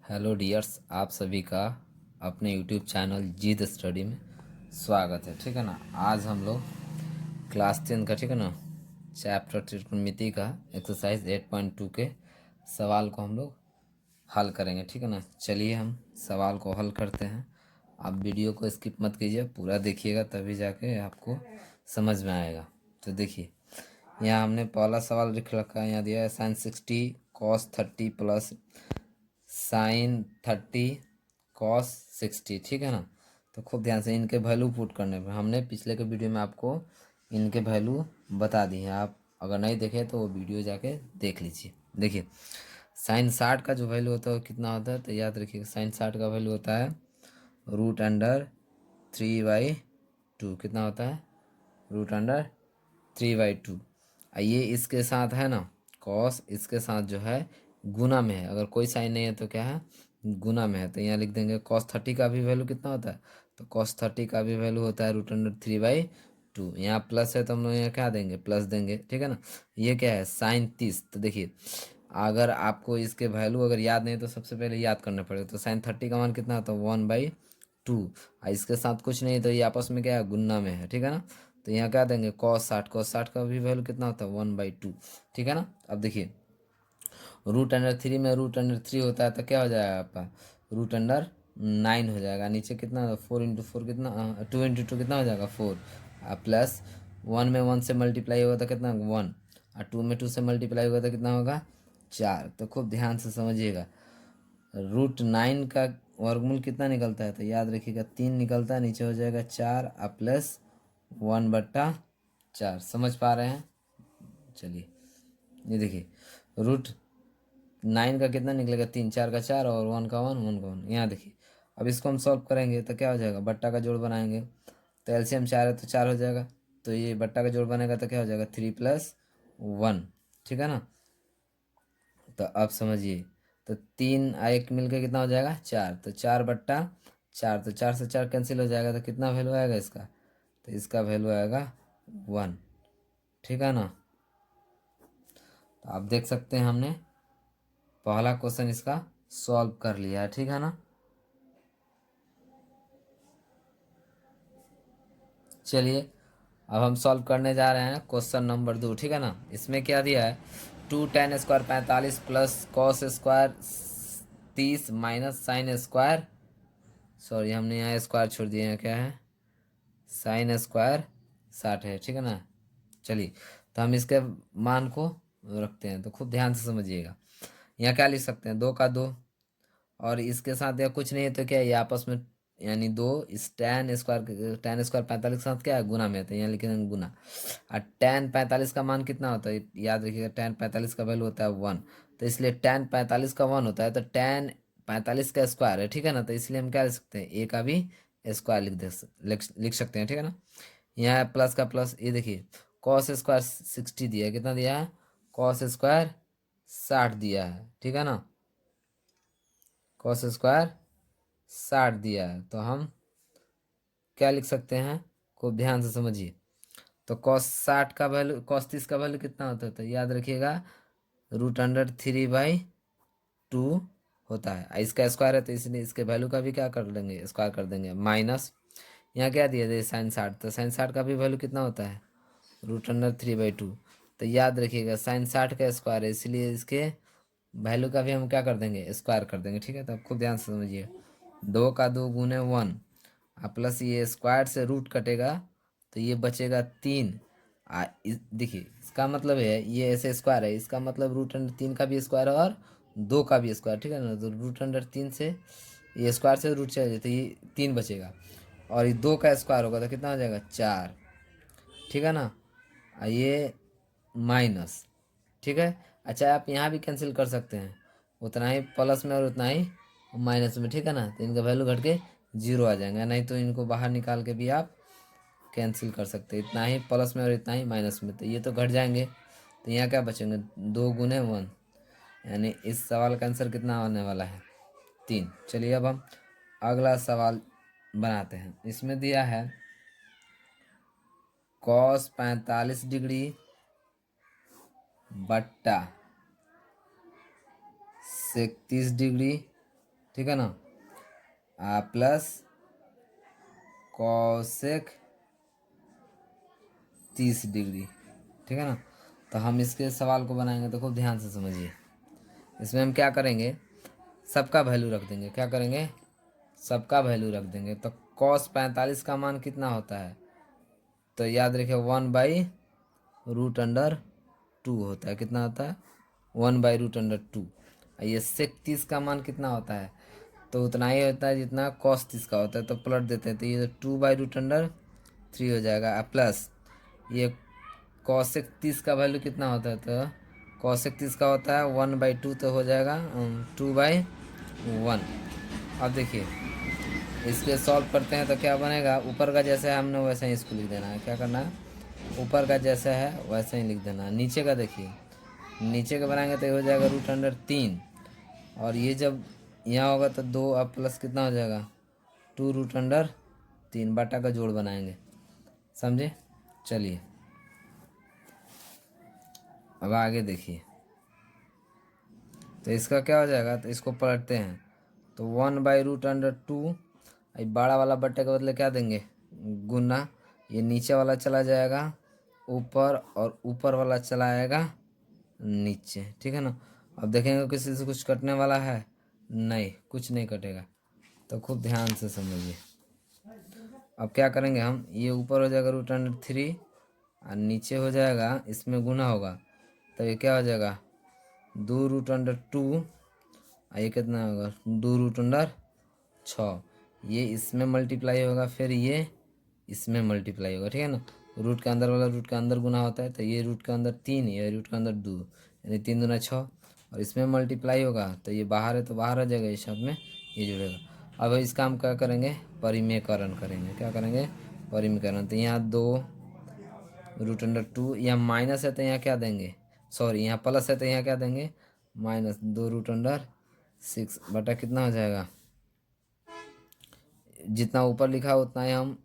Hello dears, आप सभी का अपने यूट्यूब चैनल जीत स्टडी में स्वागत है। ठीक है ना। आज हम लोग क्लास 10 का, ठीक है ना, चैप्टर त्रिकोणमिति का एक्सरसाइज 8.2 के सवाल को हम लोग हल करेंगे। ठीक है ना। चलिए हम सवाल को हल करते हैं। आप वीडियो को स्किप मत कीजिए, पूरा देखिएगा तभी जाके आपको समझ में आएगा। तो देखिए, यहाँ हमने पहला सवाल लिख रखा है। यहाँ दिया है sine 60 cos 30 plus sine 30 cos 60। ठीक है ना। तो खूब ध्यान से इनके वैल्यू पुट करने पर, हमने पिछले के वीडियो में आपको इनके वैल्यू बता दी हैं। आप अगर नहीं देखे तो वो वीडियो जाके देख लीजिए। देखिए, साइन 60 का जो वैल्यू होता है वो कितना होता है, तो याद रखिएगा साइन 60 का वैल्यू होता है √3/2। कितना होता है? √3/2। ये इसके साथ है ना, कॉस इसके साथ जो है गुना में है। अगर कोई साइन नहीं है तो क्या है, गुना में है। तो यहाँ लिख देंगे कॉस 30 का भी वैल्यू कितना होता है, तो कॉस 30 का भी वैल्यू होता है √3/2। यहाँ प्लस है तो हम लोग यहाँ क्या देंगे, प्लस देंगे। ठीक है ना। ये क्या है, साइन 30। तो देखिए, अगर आपको इसके वैल्यू अगर याद नहीं तो सबसे पहले याद करना पड़ेगा। तो साइन 30 का मान कितना होता है, 1/2। इसके साथ कुछ नहीं तो ये आपस में क्या है, गुन्ना में है। ठीक है ना। तो यहाँ क्या देंगे, cos 60 का भी वैल्यू कितना होता है, 1/2। ठीक है ना। अब देखिए, √3 में √3 होता है तो क्या हो जाएगा आपका, √9 हो जाएगा। नीचे कितना, 4 × 4 कितना, 2 × 2 कितना हो जाएगा, 4। प्लस 1 में 1 से मल्टीप्लाई होगा तो कितना, 1। और 2 में 2 से मल्टीप्लाई होगा तो कितना होगा, 4। तो खूब ध्यान से समझिएगा, √9 का वर्गमूल कितना निकलता है, तो याद रखिएगा 3 निकलता है। नीचे हो जाएगा 4 और प्लस 1/4। समझ पा रहे हैं? चलिए, ये देखिए, √9 का कितना निकलेगा, 3, 4 का 4 और 1 का 1, 1 का 1। यहाँ देखिए, अब इसको हम सॉल्व करेंगे तो क्या हो जाएगा, बट्टा का जोड़ बनाएंगे तो एलसीएम 4 है तो 4 हो जाएगा। तो ये बट्टा का जोड़ बनेगा तो क्या हो जाएगा, 3+1। ठीक है ना। तो अब समझिए, तो 3 और 1 मिलकर कितना हो जाएगा, 4। तो 4/4, तो 4 से 4 कैंसिल हो जाएगा। तो कितना वैल्यू आएगा इसका, तो इसका वैल्यू आएगा 1। ठीक है ना। तो आप देख सकते हैं हमने पहला क्वेश्चन इसका सॉल्व कर लिया है। ठीक है ना। चलिए, अब हम सॉल्व करने जा रहे हैं क्वेश्चन नंबर 2। ठीक है ना। इसमें क्या दिया है, 2tan² 45 plus cos² 30 minus sin² sorry हमने यहाँ स्क्वायर छोड़ दिए हैं, क्या है, sin² 60 है। ठीक है ना। चलिए, तो हम इसके मान को रखते हैं। तो खूब ध्यान से समझिएगा, यहाँ क्या लिख सकते हैं, 2 का 2, और इसके साथ या कुछ नहीं है तो क्या है, ये आपस में यानी 2 इस tan² 45 के साथ क्या है, गुना में है। तो यहाँ लिखेंगे गुना। और tan 45 का मान कितना होता है, याद रखिएगा tan 45 का वैल्यू होता है 1। तो इसलिए tan 45 का 1 होता है तो tan 45 का स्क्वायर है। ठीक है ना। तो इसलिए हम क्या लिख सकते हैं, ए का भी स्क्वायर लिख सकते हैं। ठीक है ना। यहाँ प्लस का प्लस, ये देखिए cos² 60 दिया है, कितना दिया है, cos² 60 दिया है। ठीक है ना। cos² 60 दिया है तो हम क्या लिख सकते हैं, खूब ध्यान से समझिए। तो cos 60 का वैल्यू, cos 30 का वैल्यू कितना होता है, तो याद रखिएगा √3/2 होता है। इसका स्क्वायर है तो इसलिए इसके वैल्यू का भी क्या कर देंगे, स्क्वायर कर देंगे। माइनस यहाँ क्या दिया जाए, sin 60, तो sin 60 का भी वैल्यू कितना होता है, √3/2। तो याद रखिएगा sin 60 का स्क्वायर है, इसलिए इसके वैल्यू का भी हम क्या कर देंगे, स्क्वायर कर देंगे। ठीक है। तो आप खूब ध्यान से समझिए, 2 का 2 गुने 1, प्लस ये स्क्वायर से रूट कटेगा तो ये बचेगा 3। देखिए इसका मतलब है, ये ऐसे स्क्वायर है, इसका मतलब √3 का भी स्क्वायर है और 2 का भी स्क्वायर। ठीक है ना। तो √3 से ये स्क्वायर से रूट चले जाए तो ये 3 बचेगा, और ये 2 का स्क्वायर होगा तो कितना हो जाएगा, 4। ठीक है ना। ये माइनस, ठीक है। अच्छा, आप यहाँ भी कैंसिल कर सकते हैं, उतना ही प्लस में और उतना ही माइनस में। ठीक है ना। तो इनका वैल्यू घट के 0 आ जाएगा, नहीं तो इनको बाहर निकाल के भी आप कैंसिल कर सकते हैं, इतना ही प्लस में और इतना ही माइनस में। तो ये तो घट जाएंगे, तो यहाँ क्या बचेंगे, 2 गुने 1, यानी इस सवाल का आंसर कितना आने वाला है, 3। चलिए अब हम अगला सवाल बनाते हैं। इसमें दिया है cos 45 डिग्री बट्टा 31 डिग्री ठीक है ना, प्लस कॉसेक 30 डिग्री, ठीक है ना। तो हम इसके सवाल को बनाएंगे तो खूब ध्यान से समझिए। इसमें हम क्या करेंगे, सबका वैल्यू रख देंगे। क्या करेंगे, सबका वैल्यू रख देंगे। तो कॉस 45 का मान कितना होता है, तो याद रखिए 1/√2 होता है। कितना होता है, 1/√2। ये सेक 30 का मान कितना होता है, तो उतना ही होता है जितना कॉस 30 का होता है। तो पलट देते हैं, तो ये 2/√3 हो जाएगा। प्लस ये कॉसेक 30 का वैल्यू कितना होता है, तो कॉसेक 30 का होता है 1/2, तो हो जाएगा 2/1। अब देखिए इसके सॉल्व करते हैं तो क्या बनेगा, ऊपर का जैसा है हमने वैसा ही इसको लिख देना है। क्या करना है, ऊपर का जैसा है वैसा ही लिख देना है। नीचे का देखिए, नीचे का बनाएंगे तो ये हो जाएगा √3। और ये जब यहाँ होगा तो 2 अब प्लस कितना हो जाएगा, 2√3 बटा का जोड़ बनाएंगे। समझे, चलिए अब आगे देखिए। तो इसका क्या हो जाएगा, तो इसको पलटते हैं तो 1/√2। बड़ा वाला बट्टे के बदले क्या देंगे, गुना। ये नीचे वाला चला जाएगा ऊपर और ऊपर वाला चला आएगा नीचे, ठीक है ना। अब देखेंगे किसी से कुछ कटने वाला है, नहीं, कुछ नहीं कटेगा। तो खूब ध्यान से समझिए। अब क्या करेंगे हम, ये ऊपर हो जाएगा √3 और नीचे हो जाएगा, इसमें गुना होगा तो ये क्या हो जाएगा 2√2। ये कितना होगा 2√6। ये इसमें मल्टीप्लाई होगा, फिर ये इसमें मल्टीप्लाई होगा, ठीक है ना। रूट के अंदर वाला रूट के अंदर गुना होता है, तो ये रूट के अंदर 3, ये रूट के अंदर 2, यानी 3 दूना 6। और इसमें मल्टीप्लाई होगा तो ये बाहर है तो बाहर आ जाएगा, इस शब्द में ये जुड़ेगा। अब इसका हम क्या करेंगे, परिमेयकरण करेंगे। क्या करेंगे, परिमेयकरण। तो यहाँ 2√2, यहाँ माइनस है तो यहाँ क्या देंगे, सॉरी यहाँ प्लस है तो यहाँ क्या देंगे माइनस, 2√6 बटा कितना हो जाएगा, जितना ऊपर लिखा उतना ही हम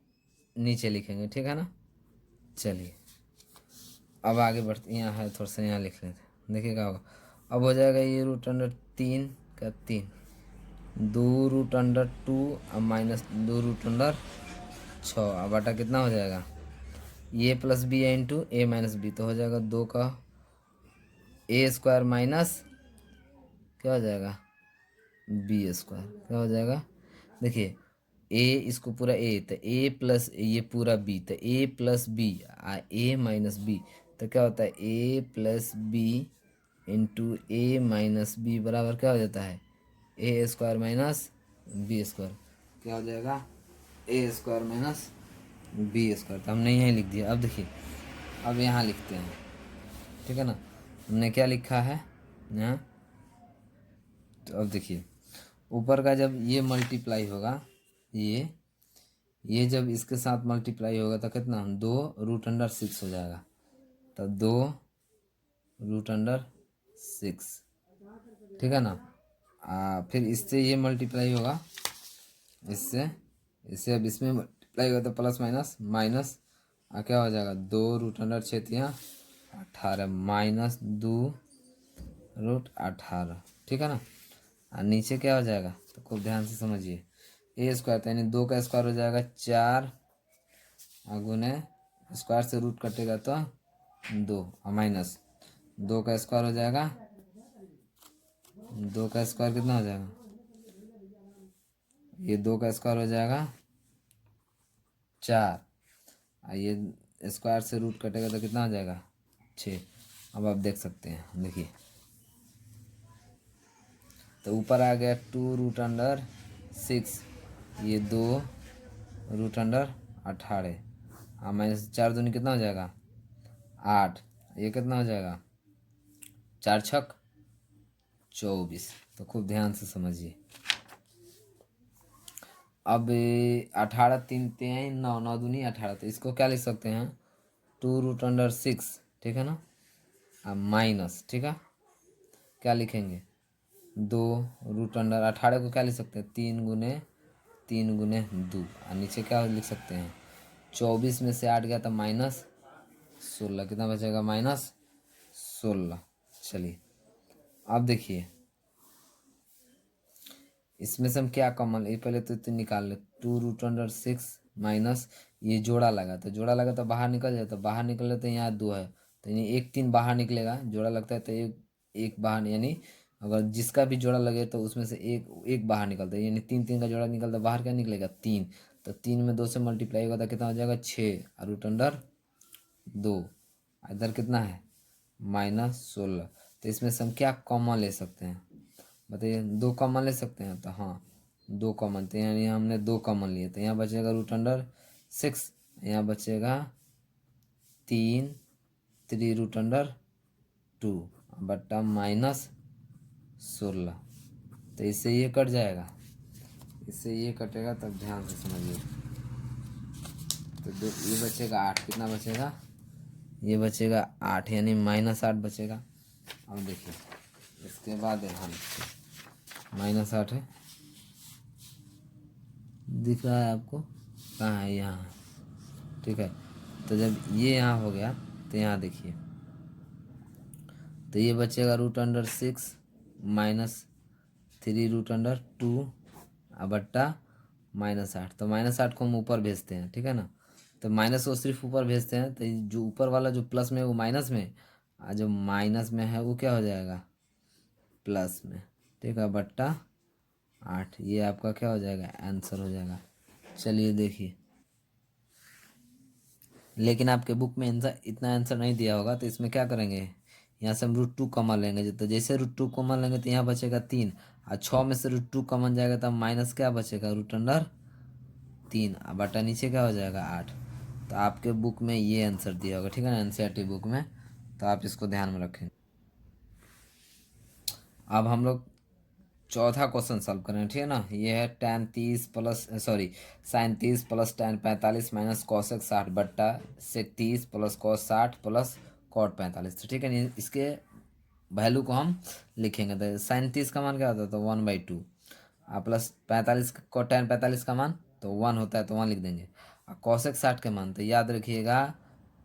नीचे लिखेंगे, ठीक है ना। चलिए अब आगे बढ़ते, यहाँ है थोड़ा सा, यहाँ लिख लेते हैं, देखिए क्या होगा। अब हो जाएगा ये √3 का 3, 2√2 अब माइनस 2√6 अब बटा कितना हो जाएगा, ये plus B into A minus B, तो हो जाएगा 2 का a² माइनस क्या हो जाएगा b²। क्या हो जाएगा, देखिए a, इसको पूरा a, तो a प्लस ये पूरा b, तो a plus B a minus B, तो क्या होता है a plus B into A minus B बराबर क्या हो जाता है a² माइनस b²। क्या हो जाएगा a² माइनस b²। तो हमने यहीं लिख दिया। अब देखिए, अब यहाँ लिखते हैं, ठीक है ना। हमने क्या लिखा है यहाँ, तो अब देखिए ऊपर का जब ये मल्टीप्लाई होगा, ये जब इसके साथ मल्टीप्लाई होगा तो कितना 2√6 हो जाएगा। तो 2√6, ठीक है ना। फिर इससे ये मल्टीप्लाई होगा, इससे इससे अब इसमें मल्टीप्लाई होगा तो प्लस माइनस माइनस क्या हो जाएगा 2√6 18 माइनस 2√18, ठीक है ना। और नीचे क्या हो जाएगा, तो खूब ध्यान से समझिए, a² तो यानी 2 का स्क्वायर हो जाएगा 4 गुने स्क्वायर से रूट कटेगा तो 2 और माइनस 2 का स्क्वायर हो जाएगा, 2 का स्क्वायर कितना हो जाएगा, ये 2 का स्क्वायर हो जाएगा 4 और ये स्क्वायर से रूट कटेगा तो कितना हो जाएगा 6। अब आप देख सकते हैं, देखिए तो ऊपर आ गया 2√6, ये 2√18 हाँ माइनस 4 दूनी कितना हो जाएगा 8, ये कितना हो जाएगा 4 छक 24। तो खूब ध्यान से समझिए। अब 18 3 3 9 9 दूनी 18, तो इसको क्या लिख सकते हैं 2√6, ठीक है ना। अब माइनस, ठीक है, क्या लिखेंगे 2√18 को क्या लिख सकते हैं 3 गुने 2 और नीचे क्या लिख सकते हैं 24 में से 8 गया तो -16, कितना बचेगा -16। चलिए अब देखिए इसमें से हम क्या कॉमन, ये पहले तो निकाल ले, 2√6 माइनस ये जोड़ा लगा, तो जोड़ा लगा तो बाहर निकल जाए, तो बाहर निकल तो यहाँ 2 है, तो यानी 1 3 बाहर निकलेगा, जोड़ा लगता है तो एक एक बाहर, यानी अगर जिसका भी जोड़ा लगे तो उसमें से एक एक बाहर निकलता है, यानी 3 3 का जोड़ा निकलता है, बाहर क्या निकलेगा 3, तो 3 में 2 से मल्टीप्लाई होगा तो कितना हो जाएगा 6, और रूट अंडर 2, इधर कितना है -16, तो इसमें से हम क्या कॉमन ले सकते हैं बताइए, 2 कॉमन ले सकते हैं, तो हाँ 2 कॉमन, तो यानी हमने 2 कॉमन लिए, तो यहाँ बचेगा √6, यहाँ बचेगा 3 √2 बट्टा -16, तो इससे ये कट जाएगा, इससे ये कटेगा, तब ध्यान से समझिए, तो ये बचेगा 8, कितना बचेगा, ये बचेगा 8, यानी -8 बचेगा। अब देखिए इसके बाद है हम -8 है, दिख रहा है आपको, कहाँ है, यहाँ है, ठीक है, तो जब ये यहाँ हो गया तो यहाँ देखिए, तो ये बचेगा √6 -3 √2 बट्टा -8, तो -8 को हम ऊपर भेजते हैं, ठीक है ना, तो माइनस को सिर्फ ऊपर भेजते हैं, तो जो ऊपर वाला जो प्लस में वो माइनस में, और जो माइनस में है वो क्या हो जाएगा प्लस में, ठीक है, बट्टा 8, ये आपका क्या हो जाएगा आंसर हो जाएगा। चलिए देखिए, लेकिन आपके बुक में आंसर इतना आंसर नहीं दिया होगा, तो इसमें क्या करेंगे, यहाँ से हम √2 कॉमन लेंगे, तो जैसे √2 कॉमन लेंगे तो यहाँ बचेगा 3, और 6 में से √2 कॉमन जाएगा तो माइनस क्या बचेगा √3, बटा नीचे क्या हो जाएगा 8, तो आपके बुक में ये आंसर दिया होगा, ठीक है ना, एनसीईआरटी बुक में, तो आप इसको ध्यान में रखें। अब हम लोग चौथा क्वेश्चन सॉल्व करें, ठीक है ना, ये है tan 30 plus sin 30 plus tan 45 minus cosec 60 बट्टा sec 30 plus cos 60 plus cot 45, तो ठीक है, इसके वैल्यू को हम लिखेंगे, तो sin 30 का मान क्या होता है, तो 1/2, प्लस 45 को tan 45 का मान तो 1 होता है, तो 1 लिख देंगे, और cosec 60 के मान तो याद रखिएगा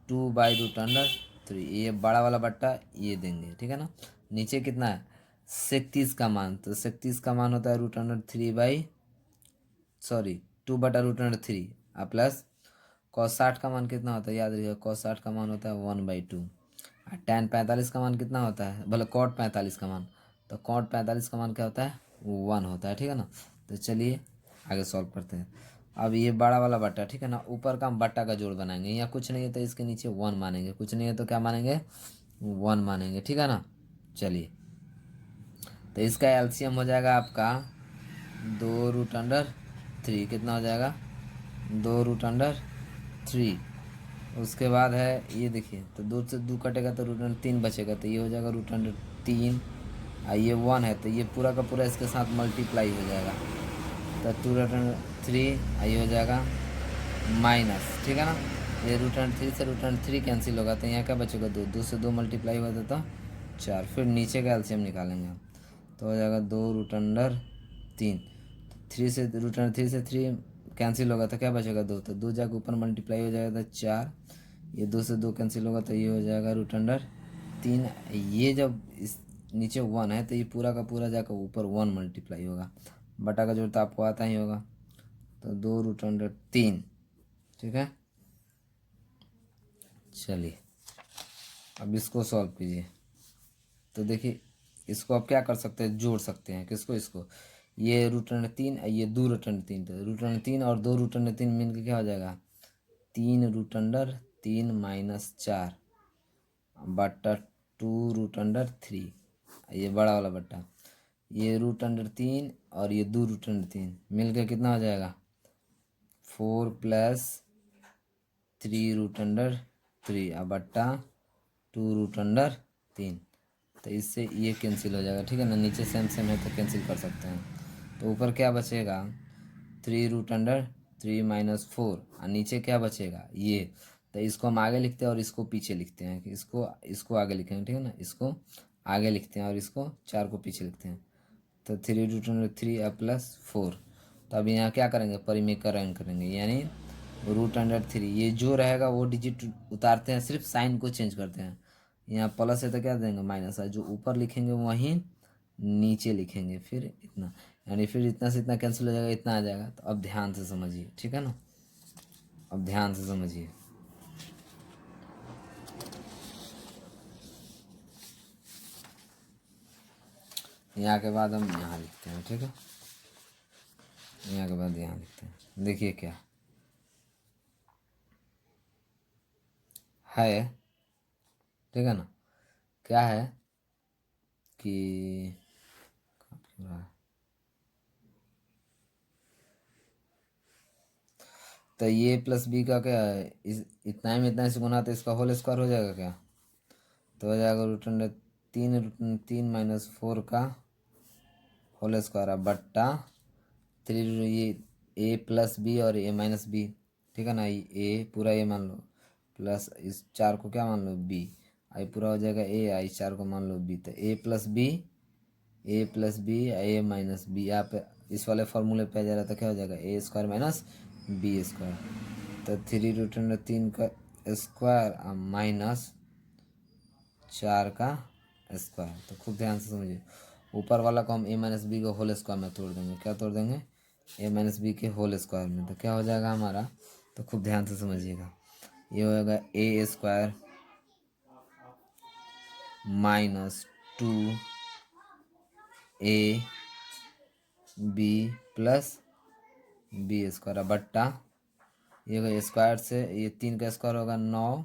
2/√3, ये बड़ा वाला बट्टा ये देंगे, ठीक है ना, नीचे कितना है sec 30 का मान, तो sec 30 का मान होता है √2/3, प्लस cos 60 का मान कितना होता है, याद रखिएगा cos 60 का मान होता है 1/2, और tan 45 का मान कितना होता है, भले cot 45 का मान, तो cot 45 का मान क्या होता है 1 होता है, ठीक है ना, तो चलिए आगे सॉल्व करते हैं। अब ये बड़ा वाला बट्टा, ठीक है ना, ऊपर का हम बट्टा का जोड़ बनाएंगे, या कुछ नहीं है तो इसके नीचे 1 मानेंगे, कुछ नहीं है तो क्या मानेंगे 1 मानेंगे, ठीक है ना। चलिए, तो इसका एलसीएम हो जाएगा आपका 2√3, कितना हो जाएगा 2√3, उसके बाद है ये देखिए, तो 2 से 2 कटेगा तो √3 बचेगा, तो ये हो जाएगा √3, ये 1 है तो ये पूरा का पूरा इसके साथ मल्टीप्लाई हो जाएगा, तो 2√3 ये हो जाएगा माइनस, ठीक है ना, ये √3 से √3 कैंसिल होगा, तो यहाँ क्या बचेगा 2, 2 से 2 मल्टीप्लाई हुआ था तो 4, फिर नीचे का एलसीएम निकालेंगे हम, तो हो जाएगा 2√3, 3 से 3 कैंसिल होगा तो क्या बचेगा 2, तो 2 जाकर ऊपर मल्टीप्लाई हो जाएगा तो 4, ये 2 से 2 कैंसिल होगा तो ये हो जाएगा √3, ये जब इस नीचे 1 है तो ये पूरा का पूरा जाकर ऊपर 1 मल्टीप्लाई होगा, बटा का जोड़ तो आपको आता ही होगा, तो 2√3, ठीक है। चलिए अब इसको सॉल्व कीजिए, तो देखिए इसको आप क्या कर सकते हैं, जोड़ सकते हैं किसको, इसको, ये √3, ये 2√3, तो √3 और 2√3 मिल के क्या हो जाएगा 3√3 माइनस 4 बट्टा 2√3, ये बड़ा वाला बट्टा, ये √3 और ये 2√3 मिल के कितना हो जाएगा 4 + 3√3 बट्टा 2√3, तो इससे ये कैंसिल हो जाएगा, ठीक है ना, नीचे सेम सेम है तो कैंसिल कर सकते हैं, तो ऊपर क्या बचेगा 3√3 माइनस 4, और नीचे क्या बचेगा ये, तो इसको हम आगे लिखते हैं और इसको पीछे लिखते हैं, कि इसको आगे लिखेंगे, ठीक है ना, इसको आगे लिखते हैं और इसको 4 को पीछे लिखते हैं, तो 3√3 प्लस 4, तो अब यहाँ क्या करेंगे परिमेयकरण करेंगे, यानी √3, ये जो रहेगा वो डिजिट उतारते हैं, सिर्फ साइन को चेंज करते हैं, यहाँ प्लस है तो क्या देंगे माइनस है, जो ऊपर लिखेंगे वहीं नीचे लिखेंगे, फिर इतना, यानी फिर इतना से इतना कैंसिल हो जाएगा, इतना आ जाएगा। तो अब ध्यान से समझिए, ठीक है ना, अब ध्यान से समझिए। यहाँ के बाद हम यहाँ लिखते हैं, ठीक है, यहाँ के बाद यहाँ लिखते हैं। देखिए क्या है, ठीक है ना, क्या है कि तो ये प्लस बी का क्या है, इस इतना ही में इतना से गुना, तो इसका होल स्क्वायर हो जाएगा क्या, तो हो जाएगा रूट अंडर तीन माइनस 4 का होल स्क्वायर बट्टा 3, ये ए प्लस बी और ए माइनस बी, ठीक है ना, ए पूरा ए मान लो, प्लस इस 4 को क्या मान लो बी, आई पूरा हो जाएगा ए, आई 4 को मान लो बी, तो ए प्लस बी ए माइनस बी, आप इस वाले फॉर्मूले पे आ जा रहा था, क्या हो जाएगा A square minus B square, तो 3 का स्क्वायर माइनस 4 का स्क्वायर। तो खूब ध्यान से समझिए, ऊपर वाला को हम ए माइनस बी को होल स्क्वायर में तोड़ देंगे, क्या तोड़ देंगे, ए माइनस बी के होल स्क्वायर में, तो क्या हो जाएगा हमारा, तो खूब ध्यान से समझिएगा, ये हो जाएगा A square minus 2 A B plus B square बट्टा, ये स्क्वायर से ये 3 का स्क्वायर होगा 9,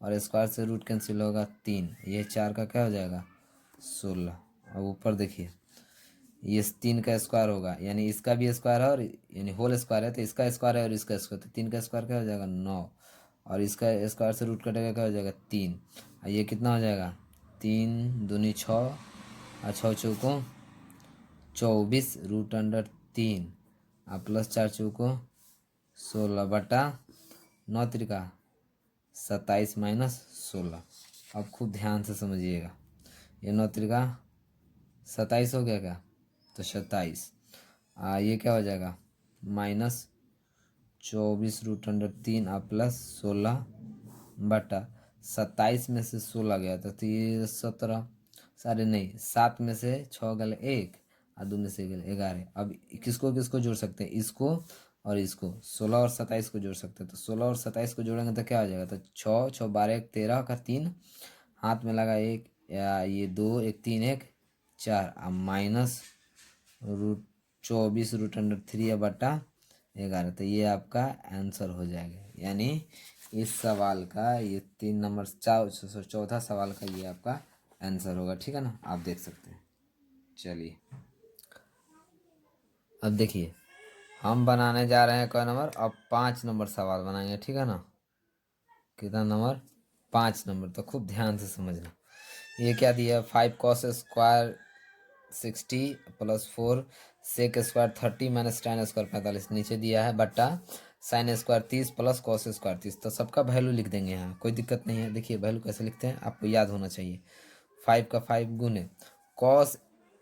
और स्क्वायर से रूट कैंसिल होगा 3, ये 4 का क्या हो जाएगा 16। अब ऊपर देखिए, ये 3 का स्क्वायर होगा, यानी इसका भी स्क्वायर है, और यानी होल स्क्वायर है, तो इसका स्क्वायर है और इसका स्क्वायर, तो 3 का स्क्वायर क्या हो जाएगा 9, और इसका स्क्वायर से रूट कटेगा, क्या हो जाएगा 3, और ये कितना हो जाएगा 3 दूनी 6, और 6 चौको 24 रूट अंडर 3, और प्लस 4 चौको 16 बटा 9 त्रिका 27 माइनस 16। अब खूब ध्यान से समझिएगा, ये 9 त्रिका 27 हो गया क्या, तो 27, ये क्या हो जाएगा माइनस 24 रूट अंडर 3 प्लस 16 बटा 27 में से 16 गया तो ये 17, सारे नहीं 7 में से 6 गले 1, और 2 में से गले 11। अब किसको किसको जोड़ सकते हैं, इसको और इसको, 16 और 27 को जोड़ सकते हैं, तो 16 और 27 को जोड़ेंगे तो क्या हो जाएगा, तो 6 6 12 1 13 का 3 हाथ में लगा 1, या ये 2 1 3 1 4, अब माइनस रूट 24 रूट अंडर 3 बटा 11, तो ये आपका आंसर हो जाएगा, यानी इस सवाल का ये 3 नंबर चौथा सवाल का ये आपका आंसर होगा, ठीक है ना, आप देख सकते हैं। चलिए अब देखिए, हम बनाने जा रहे हैं कोई नंबर, अब 5 नंबर सवाल बनाएंगे, ठीक है ना, कितना नंबर 5 नंबर, तो खूब ध्यान से समझना। ये क्या दिया, 5 cos square 60 plus 4 sec square 30 minus ten square 45 नीचे दिया है, बट्टा sine square 30 plus cos square 30, तो सबका वैल्यू लिख देंगे यहाँ, कोई दिक्कत नहीं है। देखिए वैल्यू कैसे लिखते हैं आपको याद होना चाहिए, 5 का 5 गुने कॉस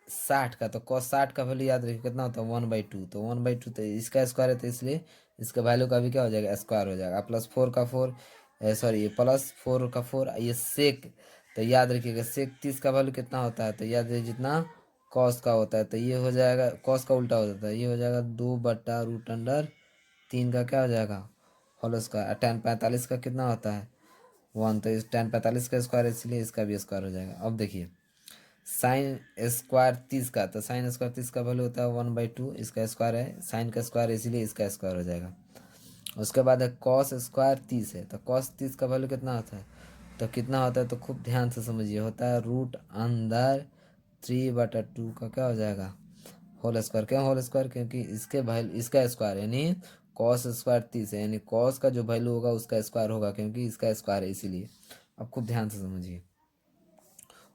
60 का, तो कॉस 60 का वैल्यू याद रखिए कितना होता है 1/2, तो 1/2 तो इसका स्क्वायर है, तो इसलिए इसका वैल्यू का भी क्या हो जाएगा स्क्वायर हो जाएगा, प्लस 4 का 4 सॉरी प्लस 4 का 4, ये सेक, तो याद रखिएगा सेक 30 का वैल्यू कितना होता है, तो याद रखिए जितना कॉस का होता है, तो ये हो जाएगा कॉस का उल्टा हो जाता है, ये हो जाएगा 2 बट्टा रूट अंडर 3 का क्या हो जाएगा होल स्क्वायर, टेन 45 का कितना होता है 1, तो इस टेन 45 का स्क्वायर है, इसलिए इसका भी स्क्वायर हो जाएगा। अब देखिए साइन स्क्वायर 30 का, तो साइन स्क्वायर 30 का वैल्यू होता है 1/2, इसका स्क्वायर है साइन का स्क्वायर, इसीलिए इसका स्क्वायर हो जाएगा। उसके बाद है कॉस स्क्वायर 30 है, तो कॉस 30 का वैल्यू कितना होता है, तो कितना होता है, तो खूब ध्यान से समझिए, होता है रूट अंदर 3/2 का क्या हो जाएगा होल स्क्वायर, क्यों होल स्क्वायर, क्योंकि इसके वैल्यू इसका स्क्वायर यानी कॉस स्क्वायर 30 है, यानी कॉस का जो वैल्यू होगा उसका स्क्वायर होगा, क्योंकि इसका स्क्वायर है इसीलिए। अब खूब ध्यान से समझिए,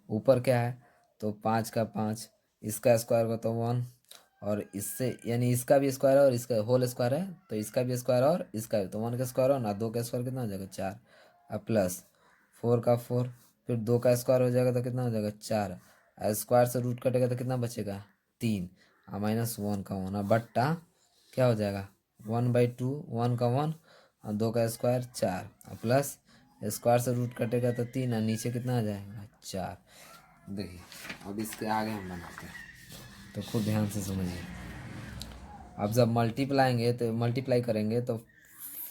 ऊपर क्या है, तो 5 का 5, इसका स्क्वायर का तो 1, और इससे यानी इसका भी स्क्वायर है और इसका होल स्क्वायर है, तो इसका भी स्क्वायर और इसका भी, तो 1 का स्क्वायर हो ना, 2 का स्क्वायर कितना हो जाएगा 4, अब प्लस 4 का 4, फिर 2 का स्क्वायर हो जाएगा तो कितना हो जाएगा 4, स्क्वायर से रूट कटेगा तो कितना बचेगा 3, और माइनस 1 का 1, और बट्टा क्या हो जाएगा 1/2, 1 का 1 और 2 का स्क्वायर 4, और प्लस स्क्वायर से रूट कटेगा तो 3, और नीचे कितना आ जाएगा 4। देखिए अब इसके आगे हम बनाते हैं। तो खूब ध्यान से समझिए। अब जब मल्टीप्लाई करेंगे तो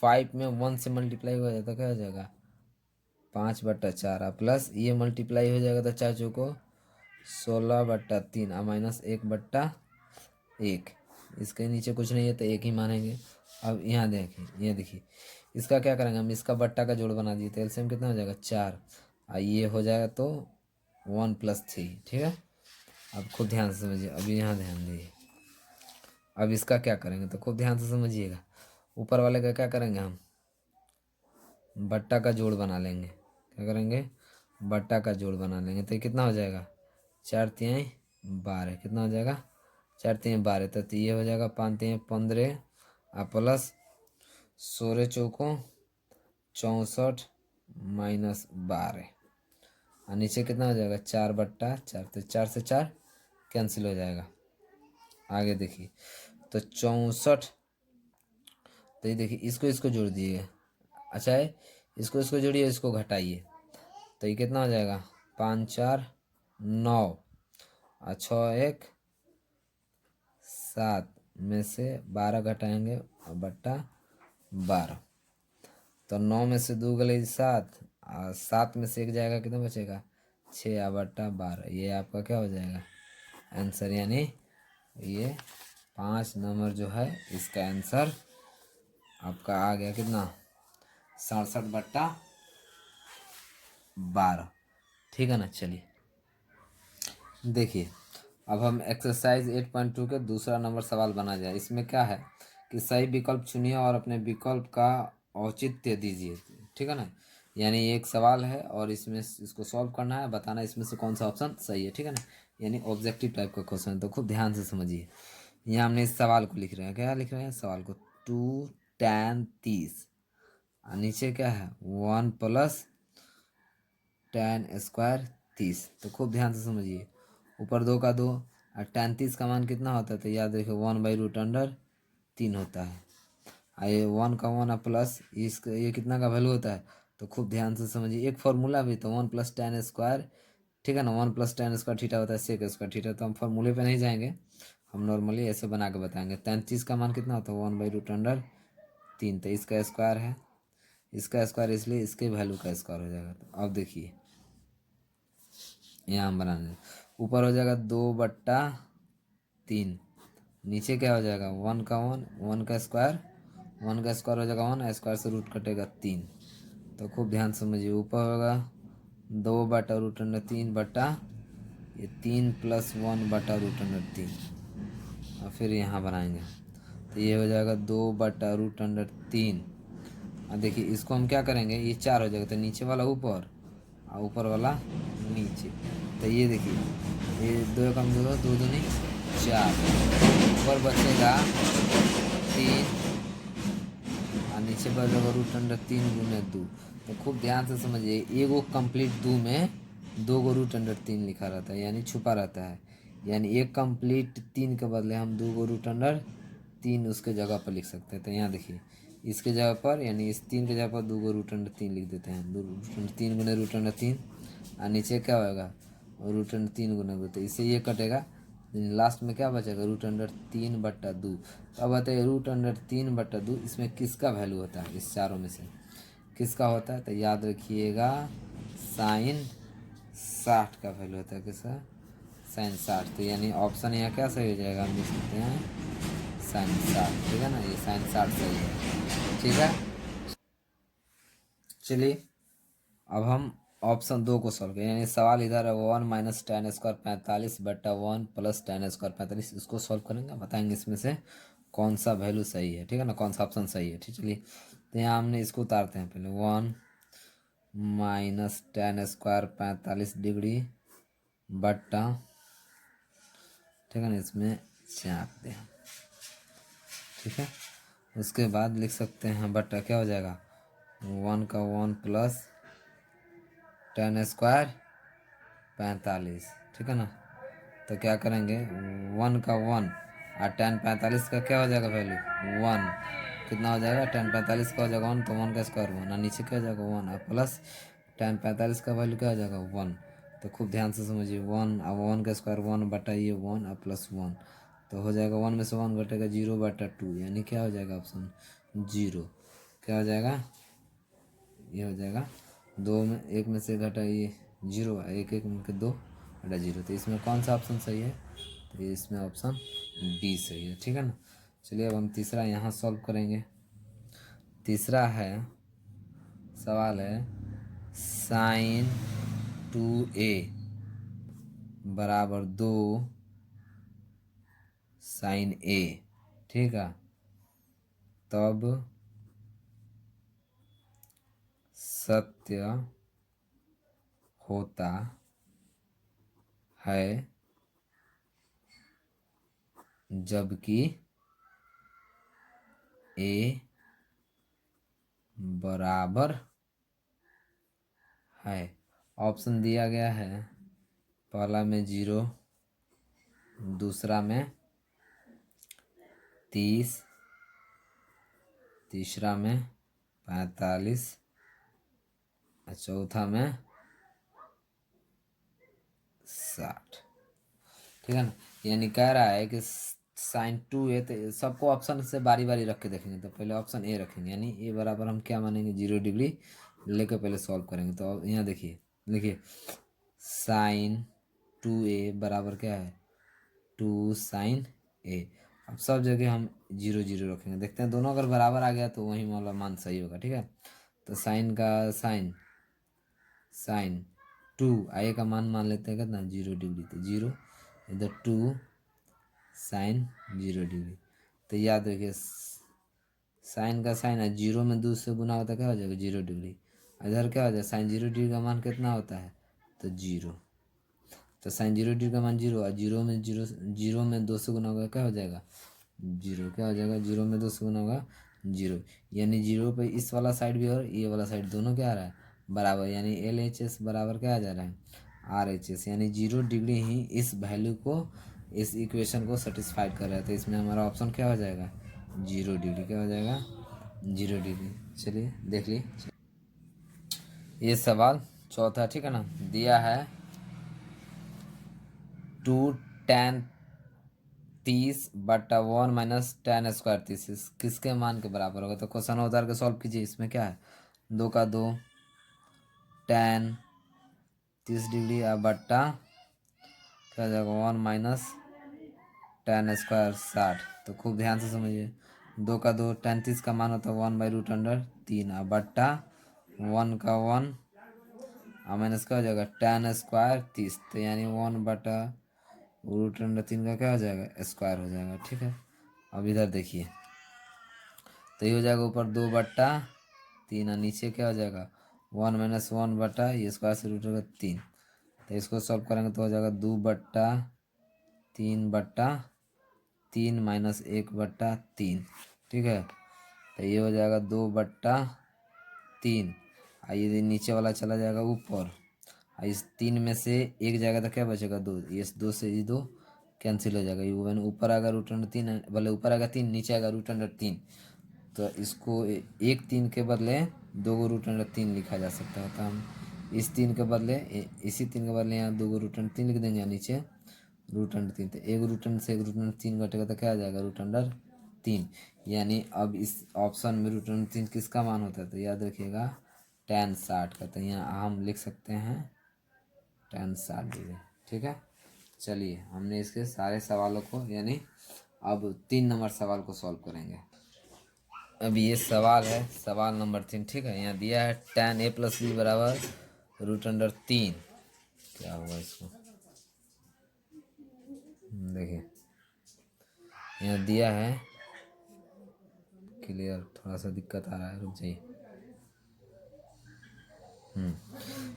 5 में 1 से मल्टीप्लाई हो जाए तो क्या हो जाएगा 5/4 प्लस ये मल्टीप्लाई हो जाएगा तो 4 चौको 16/3 और माइनस 1/1। इसके नीचे कुछ नहीं है तो एक ही मानेंगे। अब यहाँ देखिए, ये देखिए इसका क्या करेंगे हम, इसका बट्टा का जोड़ बना दिए तो एलसीएम कितना हो जाएगा 4 और ये हो जाएगा तो 1+3। ठीक है, अब खुद ध्यान से समझिए। अभी यहाँ ध्यान दीजिए, अब इसका क्या करेंगे तो खूब ध्यान से समझिएगा। ऊपर वाले का क्या करेंगे हम, बट्टा का जोड़ बना लेंगे। क्या करेंगे, बट्टा का जोड़ बना लेंगे तो ये कितना हो जाएगा 4×3=12। कितना हो जाएगा 4×3=12 तो ये हो जाएगा 5×3=15 और प्लस 16 चौकों 64 माइनस 12 और नीचे कितना हो जाएगा 4/4 तो 4 से 4 कैंसिल हो जाएगा। आगे देखिए तो 64, तो ये देखिए इसको इसको जोड़ दिए। अच्छा है, इसको इसको जोड़िए, इसको घटाइए तो ये कितना हो जाएगा 5×4=9 और 6×1=7 में से 12 घटाएंगे और बट्टा 12 तो 9 में से 2 गले 7 और 7 में से 1 जाएगा कितना बचेगा 6 और बट्टा 12। ये आपका क्या हो जाएगा आंसर, यानी ये 5 नंबर जो है इसका आंसर आपका आ गया कितना 67/12। ठीक है ना। चलिए देखिए, अब हम एक्सरसाइज 8.2 के दूसरा नंबर सवाल बना जाए। इसमें क्या है कि सही विकल्प चुनिए और अपने विकल्प का औचित्य दीजिए। ठीक है ना, यानी ये एक सवाल है और इसमें इसको सॉल्व करना है, बताना इसमें से कौन सा ऑप्शन सही है। ठीक है ना, यानी ऑब्जेक्टिव टाइप का क्वेश्चन है, तो खूब ध्यान से समझिए। यहाँ हमने इस सवाल को लिख रहे हैं, क्या लिख रहे हैं सवाल को 2tan30 और नीचे क्या है 1+tan² 30। तो खूब ध्यान से समझिए, ऊपर 2 का 2 और tan30 का मान कितना होता है तो याद रखिए 1/√3 होता है। और ये 1 का 1 और प्लस इसका ये कितना का वैल्यू होता है तो खूब ध्यान से समझिए। एक फार्मूला भी तो 1+tan², ठीक है ना, 1+tan² थीटा होता है sec² थीटा। तो हम फार्मूले पे नहीं जाएंगे, हम नॉर्मली ऐसे बना के बताएंगे। 33 का मान कितना होता है 1/√3, तो इसका स्क्वायर है, इसका स्क्वायर इसलिए इसके वैल्यू का स्क्वायर हो जाएगा। तो अब देखिए यहाँ हम बनाने, ऊपर हो जाएगा 2/3, नीचे क्या हो जाएगा 1 का 1, 1 का स्क्वायर, 1 का स्क्वायर हो जाएगा 1, स्क्वायर से रूट कटेगा 3। तो खूब ध्यान से समझिए, ऊपर होगा 2/√3 बटा ये 3 + 1/√3 और फिर यहाँ बनाएंगे तो ये हो जाएगा 2/√3। और देखिए इसको हम क्या करेंगे, ये 4 हो जाएगा तो नीचे वाला ऊपर और ऊपर वाला नीचे। तो ये देखिए ये 2 कम 2 2 दूनी 4, ऊपर बचेगा 3 और नीचे बचेगा √3 × 2। तो खूब ध्यान से समझिए, एगो कंप्लीट 2 में 2 को √3 लिखा रहता है, यानी छुपा रहता है। यानी एक कंप्लीट 3 के बदले हम 2 को √3 उसके जगह पर लिख सकते हैं। तो यहाँ देखिए इसके जगह पर, यानी इस 3 के जगह पर 2 को √3 लिख देते हैं, 3 गुने √3 और नीचे क्या होगा √3 गुना 2। तो इससे ये कटेगा, लास्ट में क्या बचेगा √3/2। तो अब बताइए √3/2 इसमें किसका वैल्यू होता है, इस चारों में से किसका होता है। तो याद रखिएगा sin60 का वैल्यू होता है, किसका sin60। तो यानी ऑप्शन यहाँ क्या सही हो जाएगा, हम लिख सकते हैं sin60। ठीक है ना, ये sin60 सही है। ठीक है, चलिए अब हम ऑप्शन 2 को सॉल्व करें। यानी सवाल इधर है 1 - tan² 45/1 + tan² 45, इसको सॉल्व करेंगे, बताएंगे इसमें से कौन सा वैल्यू सही है। ठीक है ना, कौन सा ऑप्शन सही है। ठीक, चलिए तो यहाँ हमने इसको उतारते हैं पहले 1 - tan² 45 डिग्री बट्टा, ठीक है ना, इसमें चाप दें। ठीक है, उसके बाद लिख सकते हैं बट्टा क्या हो जाएगा 1 का 1 प्लस tan² 45। ठीक है ना, तो क्या करेंगे 1 का 1 और tan 45 का क्या हो जाएगा वैल्यू 1, कितना हो जाएगा tan 45 का हो जाएगा 1, तो 1 का स्क्वायर 1 और नीचे क्या हो जाएगा 1 और प्लस tan 45 का वैल्यू क्या हो जाएगा 1। तो खूब ध्यान से समझिए। वन, अब वन का स्क्वायर वन बटा ये वन और प्लस वन, तो हो जाएगा वन में से वन घटेगा जीरो बटा टू, यानी क्या हो जाएगा ऑप्शन जीरो। क्या हो जाएगा, ये हो जाएगा दो में एक में से घटा ये जीरो, एक एक में के दो बटा जीरो, तो इसमें कौन सा ऑप्शन सही है, तो इसमें ऑप्शन डी सही है। ठीक है ना। चलिए अब हम तीसरा यहाँ सॉल्व करेंगे। तीसरा है, सवाल है साइन टू ए बराबर दो साइन ए। ठीक है, तब सत्य होता है जबकि ए बराबर है। ऑप्शन दिया गया है, पहला में जीरो, दूसरा में 30, तीसरा में 45 और चौथा में 60। ठीक है ना। यानी कह रहा है कि साइन टू ए, तो सबको ऑप्शन से बारी बारी रख के देखेंगे। तो पहले ऑप्शन ए रखेंगे, यानी ए बराबर हम क्या मानेंगे, 0 डिग्री लेकर पहले सॉल्व करेंगे। तो अब यहाँ देखिए, देखिए साइन टू ए बराबर क्या है, टू साइन ए। अब सब जगह हम 0 0 रखेंगे, देखते हैं दोनों अगर बराबर आ गया तो वही वाला मान सही होगा। ठीक है, तो साइन का साइन, साइन टू ए का मान लेते हैं कितना, 0 डिग्री, तो जीरो, इधर टू साइन 0 डिग्री। तो याद रखिए साइन का साइन है, जीरो में दो से गुना होता है, क्या हो जाएगा 0 डिग्री। इधर क्या हो जाएगा, साइन 0 डिग्री का मान कितना होता है, तो जीरो। तो साइन 0 डिग्री का मान जीरो, और जीरो में जीरो, जीरो में दो से गुना होगा, क्या हो जाएगा जीरो। क्या हो जाएगा, जीरो में दो से गुना होगा जीरो, यानी जीरो पे इस वाला साइड भी और ये वाला साइड दोनों क्या आ रहा है, बराबर, यानी LHS बराबर क्या आ जा रहा है, RHS, यानी 0 डिग्री ही इस वैल्यू को, इस इक्वेशन को सेटिस्फाइड कर रहा है। तो इसमें हमारा ऑप्शन क्या हो जाएगा, 0 डिग्री। क्या हो जाएगा, 0 डिग्री। चलिए देख ली ये सवाल चौथा। ठीक है ना। दिया है 2 tan 30 बटा 1 - tan² 30 किसके मान के बराबर होगा। तो क्वेश्चन उतार के सॉल्व कीजिए। इसमें क्या है, दो का दो, tan 30 डिग्री बट्टा क्या हो जाएगा 1 - tan² 60। तो खूब ध्यान से समझिए, दो का दो, tan 30 का मान होता है 1/√3 और बट्टा 1 का 1 और माइनस क्या हो जाएगा tan²30, तो यानी 1/√3 का क्या हो जाएगा, स्क्वायर हो जाएगा। ठीक है, अब इधर देखिए, तो ये हो जाएगा ऊपर 2/3 और नीचे क्या हो जाएगा 1 - 1 बटा ये स्क्वायर से रूट होगा 3। तो इसको सॉल्व करेंगे तो हो जाएगा 2/3 माइनस 1/3। ठीक है, तो ये हो जाएगा 2/3, और ये नीचे वाला चला जाएगा ऊपर, और इस 3 में से एक जाएगा तो क्या बचेगा, दो, ये दो से ये दो कैंसिल हो जाएगा। ये ऊपर आएगा √3, भले ऊपर आएगा 3, नीचे आएगा √3, तो इसको एक 3 के बदले दो गो √3 लिखा जा सकता है। तो हम इस 3 के बदले, इसी 3 के बदले यहाँ दो गो √3 लिख देंगे, नीचे √3। तो एक √3 से एक √3 घटेगा तो क्या आ जाएगा √3, यानी अब इस ऑप्शन में √3 किसका मान होता है, तो याद रखिएगा tan 60 का। तो यहाँ हम लिख सकते हैं tan 60 डिग्री। ठीक है, चलिए हमने इसके सारे सवालों को, यानी अब 3 नंबर सवाल को सॉल्व करेंगे। अब ये सवाल है, सवाल नंबर 3। ठीक है, यहाँ दिया है tan a + b बराबर √3। क्या होगा इसको, देखिए यहाँ दिया है, क्लियर, थोड़ा सा दिक्कत आ रहा है, रुक जाइए।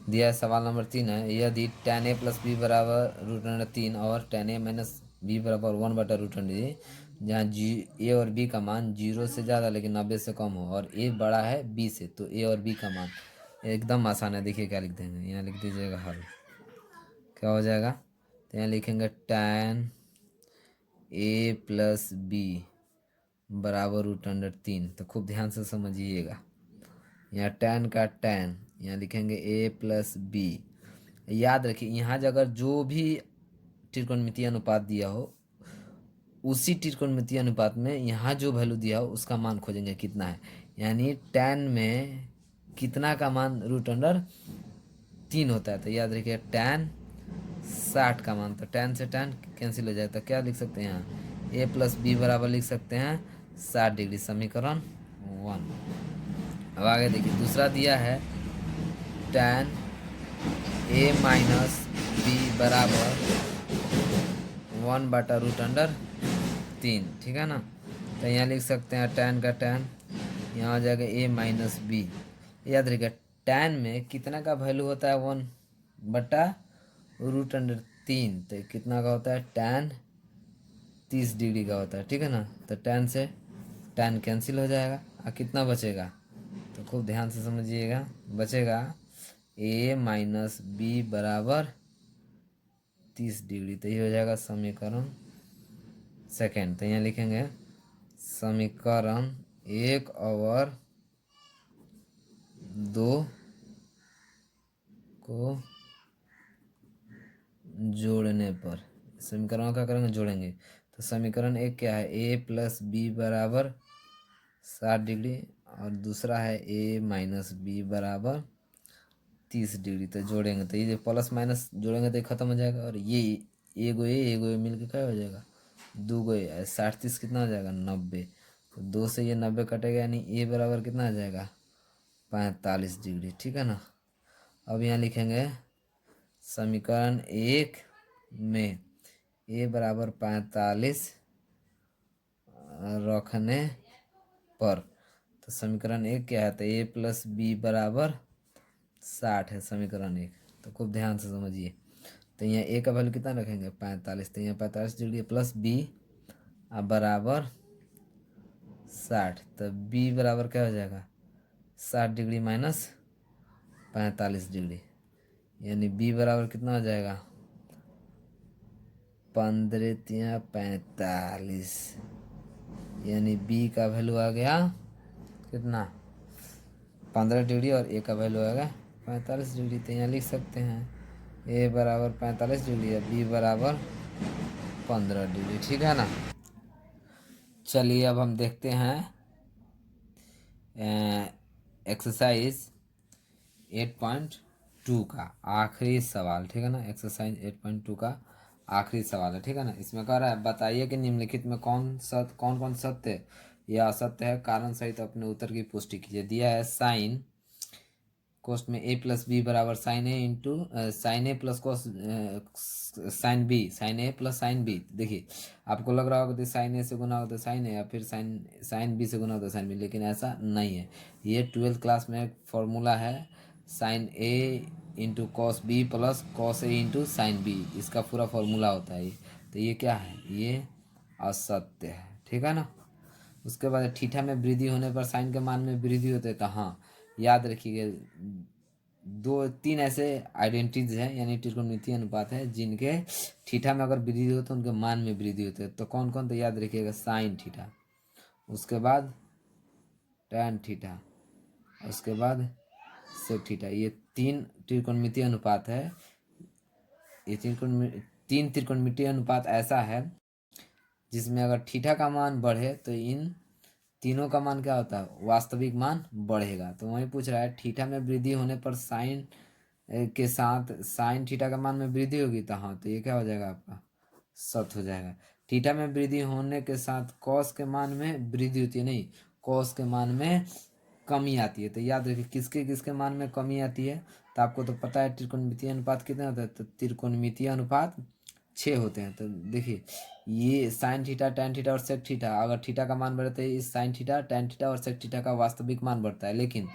दिया है सवाल नंबर 3 है, यदि tan a + b बराबर √3 और tan a - b बराबर 1/√3, जहाँ ए और बी का मान 0 से ज़्यादा लेकिन 90 से कम हो, और ए बड़ा है बी से, तो ए और बी का मान एकदम आसान है। देखिए क्या लिख देंगे, यहाँ लिख दीजिएगा हल। क्या हो जाएगा, तो यहाँ लिखेंगे tan a + b बराबर √3। तो खूब ध्यान से समझिएगा, यहाँ tan का tan, यहाँ लिखेंगे a + b याद रखिए यहाँ अगर जो भी त्रिकोणमितीय अनुपात दिया हो उसी त्रिकोणमितीय अनुपात में यहाँ जो वैल्यू दिया हो उसका मान खोजेंगे कितना है। यानी tan में कितना का मान √3 होता है। तो याद रखिए tan 60 का मान, तो tan से tan कैंसिल हो जाए तो क्या लिख सकते हैं यहाँ a प्लस बी बराबर लिख सकते हैं 60 डिग्री, समीकरण 1। अब आगे देखिए दूसरा दिया है tan a माइनस बी बराबर 1/√3, ठीक है ना। तो यहाँ लिख सकते हैं tan का tan, यहाँ आ जाएगा a माइनस बी। याद रखिए tan में कितना का वैल्यू होता है 1/√3, तो कितना का होता है tan 30 डिग्री का होता है, ठीक है ना। तो tan से tan कैंसिल हो जाएगा और कितना बचेगा, तो खूब ध्यान से समझिएगा, बचेगा a माइनस बी बराबर 30 डिग्री। तो ये हो जाएगा समीकरण सेकेंड। तो यहाँ लिखेंगे समीकरण 1 और 2 को जोड़ने पर समीकरणों का करेंगे जोड़ेंगे। तो समीकरण 1 क्या है, a प्लस बी बराबर 60 डिग्री और दूसरा है a माइनस बी बराबर 30 डिग्री। तो जोड़ेंगे तो ये प्लस माइनस जोड़ेंगे तो ख़त्म हो जाएगा, और ये एगो ए मिल के क्या हो जाएगा 2 ए, 60 30 कितना हो जाएगा 90। तो 2 से ये 90 कटेगा, यानी ए बराबर कितना आ जाएगा 45 डिग्री, ठीक है ना। अब यहाँ लिखेंगे समीकरण 1 में ए बराबर 45 रखने पर, तो समीकरण 1 क्या है, तो a प्लस बी बराबर 60 है समीकरण 1। तो खूब ध्यान से समझिए। तो यहाँ a का वैल्यू कितना रखेंगे 45, तो यहाँ 45 डिग्री प्लस b बराबर 60। तो b बराबर क्या हो जाएगा 60 डिग्री माइनस 45 डिग्री, यानी b बराबर कितना हो जाएगा 15×45, यानी b का वैल्यू आ गया कितना 15 डिग्री और a का वैल्यू आ गया 45 डिग्री। तो यहाँ लिख सकते हैं a बराबर 45 डिग्री है, b बराबर 15 डिग्री, ठीक है ना। चलिए अब हम देखते हैं एक्सरसाइज 8.2 का आखिरी सवाल, ठीक है ना। एक्सरसाइज 8.2 का आखिरी सवाल है, ठीक है ना। इसमें कह रहा है बताइए कि निम्नलिखित में कौन कौन सत्य या असत्य है, कारण सहित अपने उत्तर की पुष्टि कीजिए। दिया है साइन कोस्ट में a प्लस बी बराबर sine A into sine A plus cos sine B, sine A plus sine B. देखिए आपको लग रहा होगा कि साइन ए से गुना होता है साइन ए, या फिर साइन बी से गुना होता है साइन बी, लेकिन ऐसा नहीं है। ये 12th क्लास में एक फॉर्मूला है sine A into cos B plus cos A into sine B, इसका पूरा फॉर्मूला होता है ये। तो ये क्या है, ये असत्य है, ठीक है ना। उसके बाद थीटा में वृद्धि होने पर साइन के मान में वृद्धि होते है। तो हाँ याद रखिएगा 2-3 ऐसे आइडेंटिटीज हैं, यानी त्रिकोणमितीय अनुपात है जिनके थीटा में अगर वृद्धि हो तो उनके मान में वृद्धि होती है। तो कौन कौन, तो याद रखिएगा साइन थीटा, उसके बाद टैन थीटा, उसके बाद सेक थीटा। ये 3 त्रिकोणमितीय अनुपात है। ये 3 त्रिकोणमितीय अनुपात ऐसा है जिसमें अगर थीटा का मान बढ़े तो इन तीनों का मान क्या होता है, वास्तविक मान बढ़ेगा। तो वही पूछ रहा है थीटा में वृद्धि होने पर साइन के साथ साइन थीटा का मान में वृद्धि होगी, तो हाँ तो ये क्या हो जाएगा आपका सत्य हो जाएगा। थीटा में वृद्धि होने के साथ कॉस के मान में वृद्धि होती है, नहीं कॉस के मान में कमी आती है। तो याद रखिए किसके किसके मान में कमी आती है, तो आपको तो पता है त्रिकोणमितीय अनुपात कितने होता है, तो त्रिकोणमितीय अनुपात 6 होते हैं। तो देखिए ये साइन थीटा टैन थीटा और सेक थीटा, अगर थीटा का मान बढ़ता है इस साइन थीटा टैन थीटा और सेक थीटा का वास्तविक मान बढ़ता है। लेकिन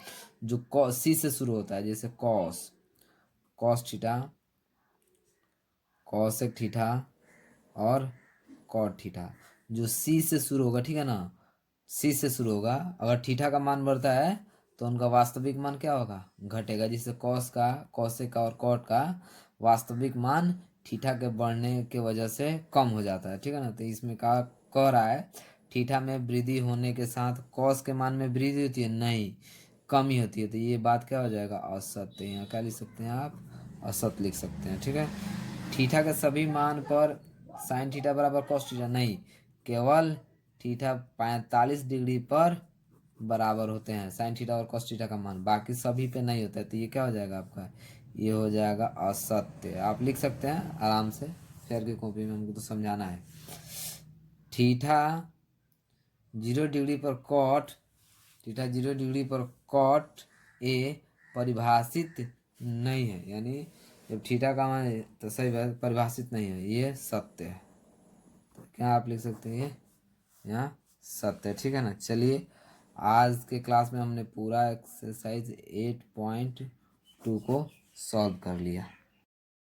जो कॉस सी से शुरू होता है, जैसे कॉस थीटा, कॉसेक थीटा और कॉट थीटा, जो सी से शुरू होगा, ठीक है ना, सी से शुरू होगा, अगर थीटा का मान बढ़ता है तो उनका वास्तविक मान क्या होगा घटेगा। जिससे कॉस का, कॉसेक का और कॉट का वास्तविक मान थीटा के बढ़ने के वजह से कम हो जाता है, ठीक है ना। तो इसमें कह रहा है थीटा में वृद्धि होने के साथ कॉस के मान में वृद्धि होती है, नहीं कमी होती है। तो ये बात क्या हो जाएगा असत्य। यहाँ क्या लिख सकते हैं आप औसत लिख सकते हैं। ठीक है, थीटा के सभी मान पर साइन थीटा बराबर कॉस थीटा नहीं, केवल थीटा 45 डिग्री पर बराबर होते हैं साइन थीटा और कॉस थीटा का मान, बाकी सभी पे नहीं होता है। तो ये क्या हो जाएगा आपका, ये हो जाएगा असत्य। आप लिख सकते हैं आराम से, फेयर की कॉपी में, हमको तो समझाना है। थीटा 0 डिग्री पर कॉट, थीटा 0 डिग्री पर कॉट ए परिभाषित नहीं है, यानी जब थीटा का मान तो सही बात परिभाषित नहीं है, ये सत्य है। तो क्या आप लिख सकते हैं, ये यहाँ सत्य है। ठीक है ना। चलिए, आज के क्लास में हमने पूरा एक्सरसाइज 8.2 को सॉल्व कर लिया।